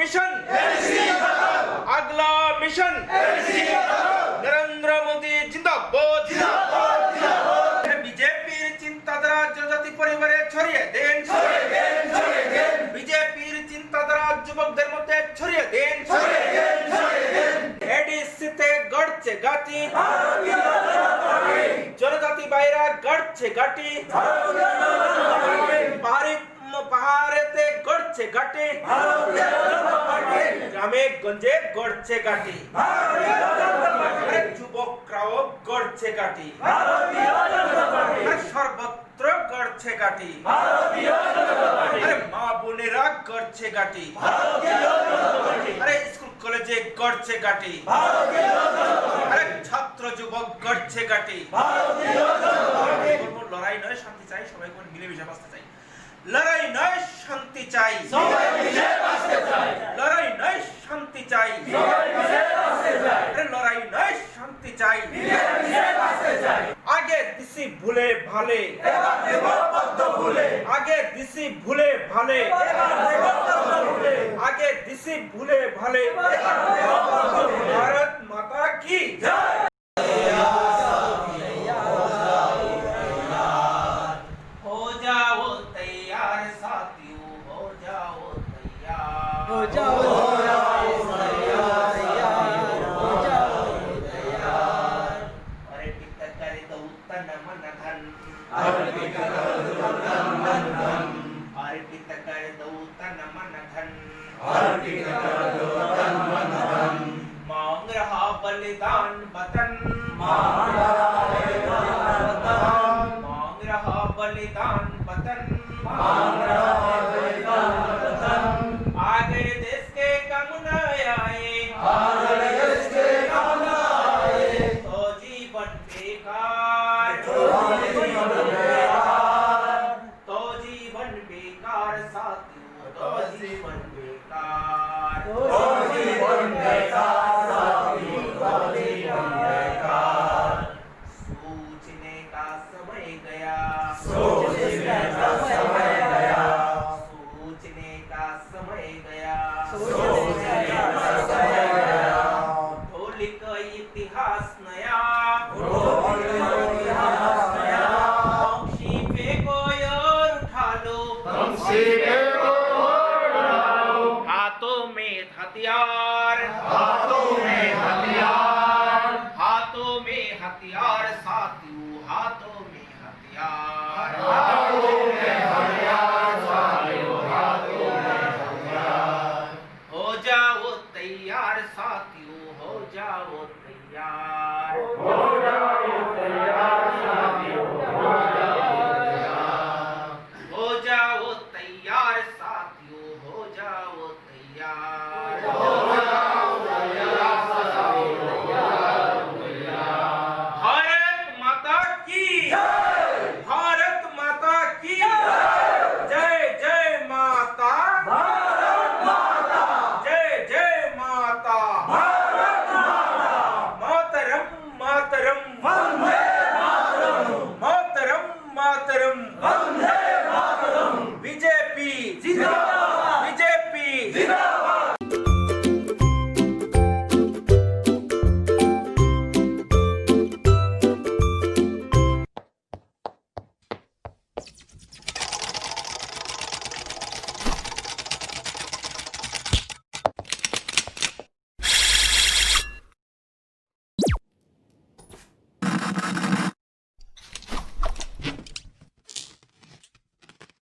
mission अगला mission Narendra Modi जिंदाबाद বিজেপির চিন্তাধারা জনজাতি পরিবারে ছড়িয়ে দেন বিজেপির চিন্তাধারা যুবকদের মধ্যে ছড়িয়ে দেন এডিসিতে গড়ছে গাটি জনজাতি বাইরা গড়ছে গাটি পাহাড়েতে গড়ছে গাটি গ্রামে গঞ্জে গড়ছে গাটি যুবকরাও গড়ছে গাটি সর্বত্র গড়ছে গাটি মা বোনেরা গড়ছে গাটি স্কুল কলেজে গড়ছে গাটি ছাত্র যুবক গড়ছে গাটি লড়াই নয় শান্তি চাই সবাই মিলেমিশে বাঁচতে চাই লড়াই নয় শান্তি চাই লড়াই নয় শান্তি চাই লড়াই নয় শান্তি চাই আগে দিছি ভুলে ভালে আগে দিছি ভুলে ভালে আগে দিছি ভুলে ভালে ভারত মাতা কি मांग रहा बलिदान वतन मांग रहा बलिदान वतन आगे देश के कम न आए तो जीवन बेकार तो जीवन बेकार साथियों तो जीवन बेकार सोचने का समय गया सोचने का समय गया लिख इतिहास नया बंशी फेंको और उठा लो हाथों में हथियार साथियों हाथों में हथियार हो जाओ तैयार साथियों हो जाओ तैयार हो जाओ तैयार साथियों हो जाओ तैयार भारत माता की जय जय माता जय जय माता मातरम मातरम मातरम मातरम बीजेपी जिंदाबाद